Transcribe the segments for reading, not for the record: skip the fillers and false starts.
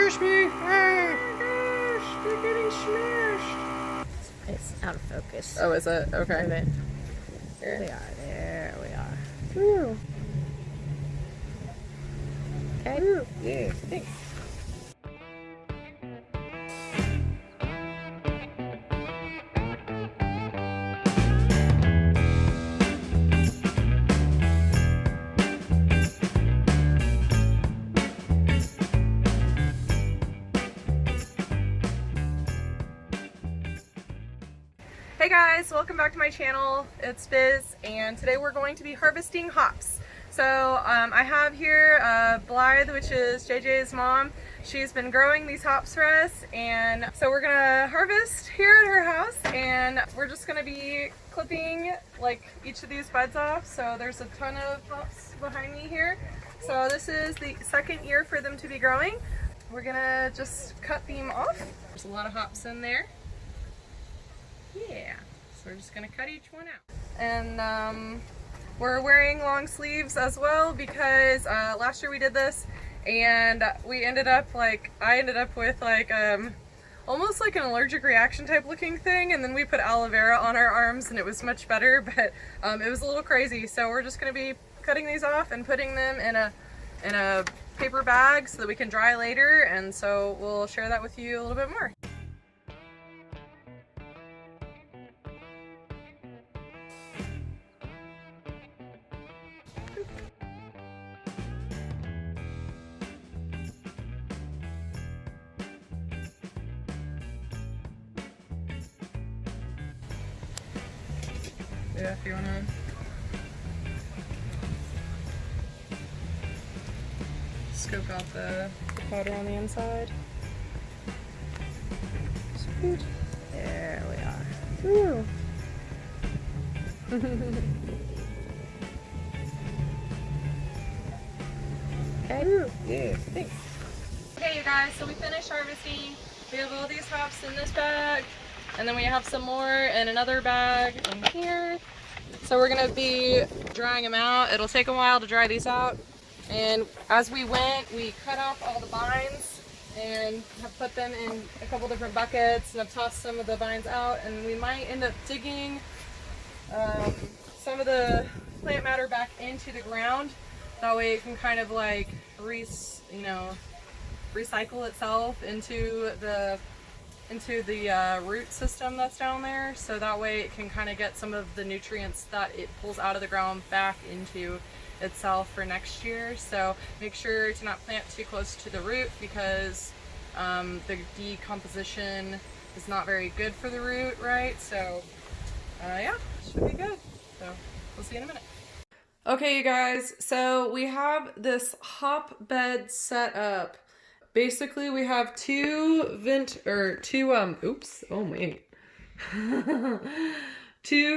smash me! Ah, gosh, we're getting smashed. It's out of focus. Oh, is it? Okay. There Here. we are. There we are. Woo. Okay. Woo. Yeah, thanks. Hey guys, welcome back to my channel. It's Biz, and today we're going to be harvesting hops. So I have here Blythe, which is JJ's mom. She's been growing these hops for us, and so we're gonna harvest here at her house, and we're just gonna be clipping like each of these buds off. So there's a ton of hops behind me here. So this is the second year for them to be growing. We're gonna just cut them off. There's a lot of hops in there. Yeah, so we're just gonna cut each one out. And we're wearing long sleeves as well because last year we did this and we ended up I ended up with almost like an allergic reaction type looking thing, and then we put aloe vera on our arms and it was much better, but it was a little crazy. So we're just gonna be cutting these off and putting them in a paper bag so that we can dry later, and so we'll share that with you a little bit more. Yeah, if you wanna. Scope out the powder on the inside. Sweet. There we are. Woo. Okay. Yeah, thanks. Okay, you guys, so we finished harvesting. We have all these hops in this bag, and then we have some more in another bag in here. So we're gonna be drying them out. It'll take a while to dry these out. And as we went, we cut off all the vines and have put them in a couple different buckets, and have tossed some of the vines out, and we might end up digging some of the plant matter back into the ground. That way it can kind of like recycle itself into the root system that's down there, so that way it can kind of get some of the nutrients that it pulls out of the ground back into itself for next year. So make sure to not plant too close to the root because the decomposition is not very good for the root, right? So yeah, should be good. So we'll see you in a minute. Okay, you guys, so we have this hop bed set up. Basically, we have two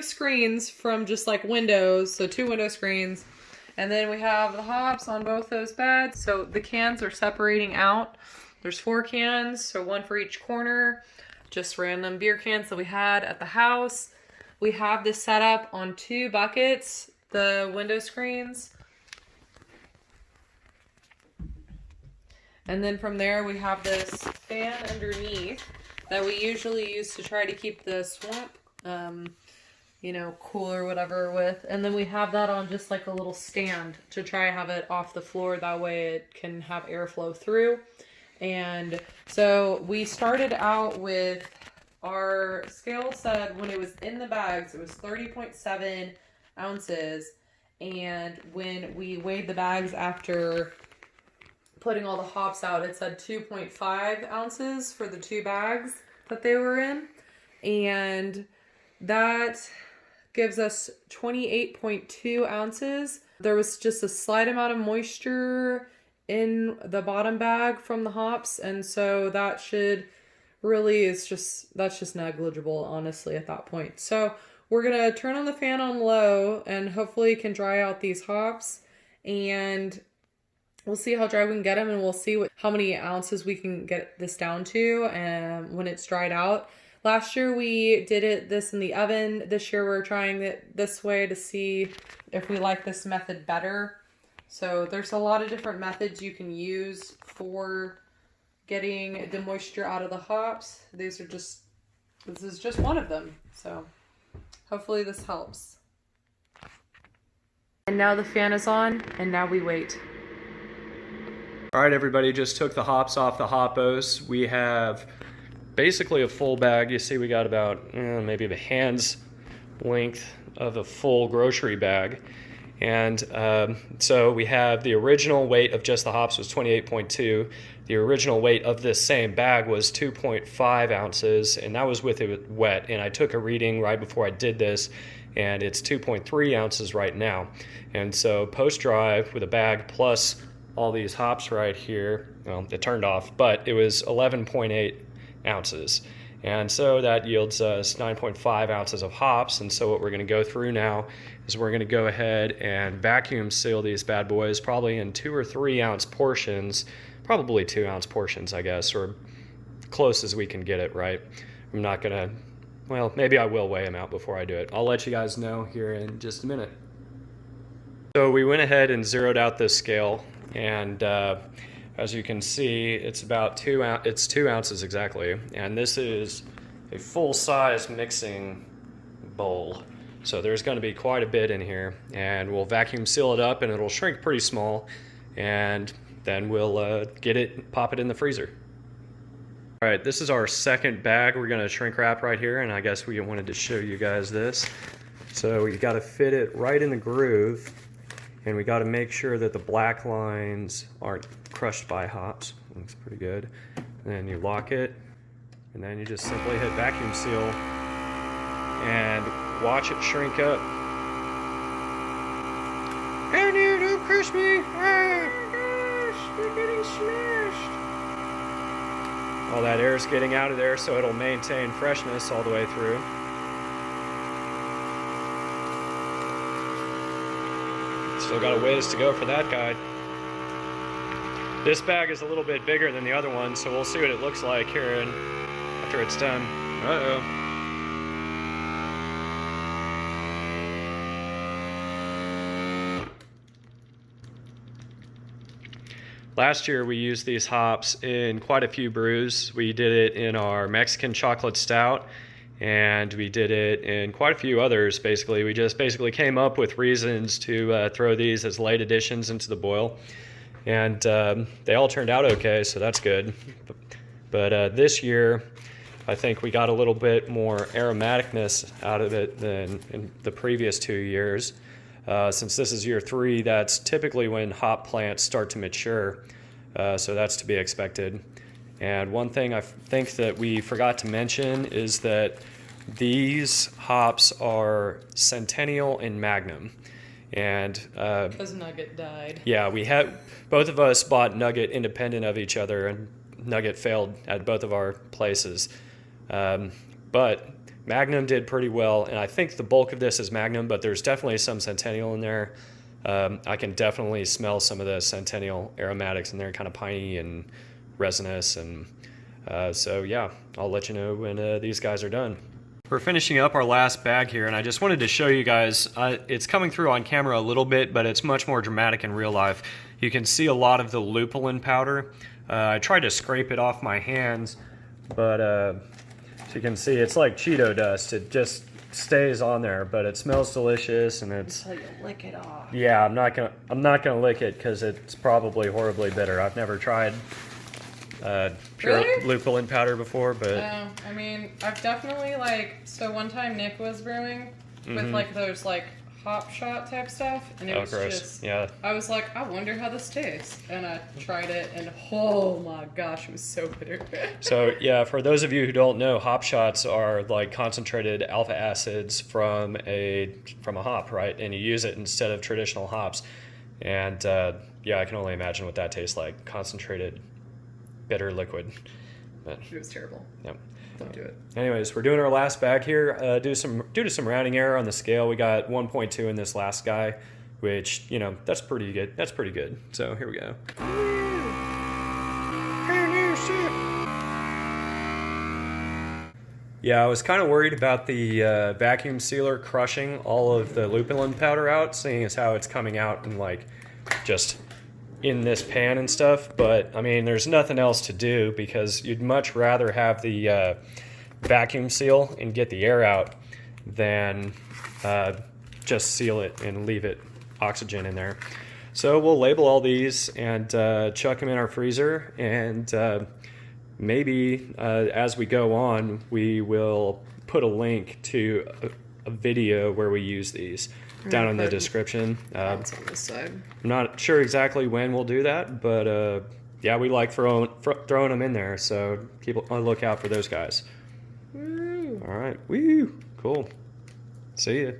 screens from just like windows, so two window screens. And then we have the hops on both those beds. So the cans are separating out. There's 4 cans, so one for each corner. Just random beer cans that we had at the house. We have this set up on 2 buckets, the window screens. And then from there we have this fan underneath that we usually use to try to keep the swamp, cool or whatever with. And then we have that on just like a little stand to try to have it off the floor. That way it can have airflow through. And so we started out with our scale said when it was in the bags, it was 30.7 ounces. And when we weighed the bags after putting all the hops out, it said 2.5 ounces for the 2 bags that they were in, and that gives us 28.2 ounces. There was just a slight amount of moisture in the bottom bag from the hops, and so that should really that's just negligible, honestly, at that point. So we're gonna turn on the fan on low and hopefully can dry out these hops, and we'll see how dry we can get them, and we'll see how many ounces we can get this down to when it's dried out. Last year we did this in the oven. This year we're trying it this way to see if we like this method better. So there's a lot of different methods you can use for getting the moisture out of the hops. This is just one of them. So hopefully this helps. And now the fan is on, and now we wait. All right, everybody, just took the hops off the hoppos. We have basically a full bag. You see we got about maybe a hand's length of a full grocery bag. And so we have the original weight of just the hops was 28.2. The original weight of this same bag was 2.5 ounces, and that was with it wet. And I took a reading right before I did this, and it's 2.3 ounces right now. And so post-dry with a bag plus all these hops right here, well, it turned off, but it was 11.8 ounces. And so that yields us 9.5 ounces of hops. And so what we're going to go through now is we're going to go ahead and vacuum seal these bad boys, probably in 2 or 3 ounce portions, probably 2 ounce portions, I guess, or close as we can get it, right? I'm not going to, well, maybe I will weigh them out before I do it. I'll let you guys know here in just a minute. So we went ahead and zeroed out this scale, and as you can see, it's about 2 ounces exactly, and this is a full-size mixing bowl. So there's going to be quite a bit in here, and we'll vacuum seal it up, and it'll shrink pretty small, and then we'll pop it in the freezer. All right, this is our second bag. We're going to shrink wrap right here, and I guess we wanted to show you guys this. So you got to fit it right in the groove, and we got to make sure that the black lines aren't crushed by hops. Looks pretty good. And then you lock it, and then you just simply hit vacuum seal and watch it shrink up. And you don't crush me! Ah, gosh, you're getting smashed! All that air is getting out of there, so it'll maintain freshness all the way through. Still got a ways to go for that guy. This bag is a little bit bigger than the other one, so we'll see what it looks like here after it's done. Uh-oh. Last year we used these hops in quite a few brews. We did it in our Mexican chocolate stout, and we did it in quite a few others. Basically, we just came up with reasons to throw these as late additions into the boil, and they all turned out okay, so that's good. But this year, I think we got a little bit more aromaticness out of it than in the previous 2 years. Since this is year 3, that's typically when hop plants start to mature, so that's to be expected. And one thing I think that we forgot to mention is that these hops are Centennial and Magnum. And because Nugget died. Yeah, both of us bought Nugget independent of each other, and Nugget failed at both of our places. But Magnum did pretty well, and I think the bulk of this is Magnum, but there's definitely some Centennial in there. I can definitely smell some of the Centennial aromatics in there, kind of piney and resinous, and so yeah, I'll let you know when these guys are done. We're finishing up our last bag here, and I just wanted to show you guys, it's coming through on camera a little bit, but it's much more dramatic in real life. You can see a lot of the lupulin powder. I tried to scrape it off my hands, but as you can see, it's like Cheeto dust. It just stays on there, but it smells delicious, and it's Until you lick it off. Yeah, I'm not gonna lick it because it's probably horribly bitter. I've never tried pure lupulin powder before, but I mean, I've definitely so one time Nick was brewing with those hop shot type stuff, and it was gross. just, yeah. I was like, I wonder how this tastes, and I tried it, and oh my gosh, it was so bitter. So yeah, for those of you who don't know, hop shots are like concentrated alpha acids from a hop, right? And you use it instead of traditional hops, and yeah, I can only imagine what that tastes like, concentrated bitter liquid. But It was terrible. Yep. Don't do it. Anyways, we're doing our last bag here. Due to some rounding error on the scale, we got 1.2 in this last guy, which, you know, that's pretty good. That's pretty good. So here we go. Yeah, I was kind of worried about the vacuum sealer crushing all of the lupulin powder out, seeing as how it's coming out in just in this pan and stuff, but I mean, there's nothing else to do because you'd much rather have the vacuum seal and get the air out than just seal it and leave it oxygen in there. So we'll label all these and chuck them in our freezer, and maybe as we go on, we will put a link to a video where we use these down in the description. That's on this side. I'm not sure exactly when we'll do that, but yeah, we like throwing them in there, so keep a lookout for those guys. Woo. All right, woo, cool. See ya.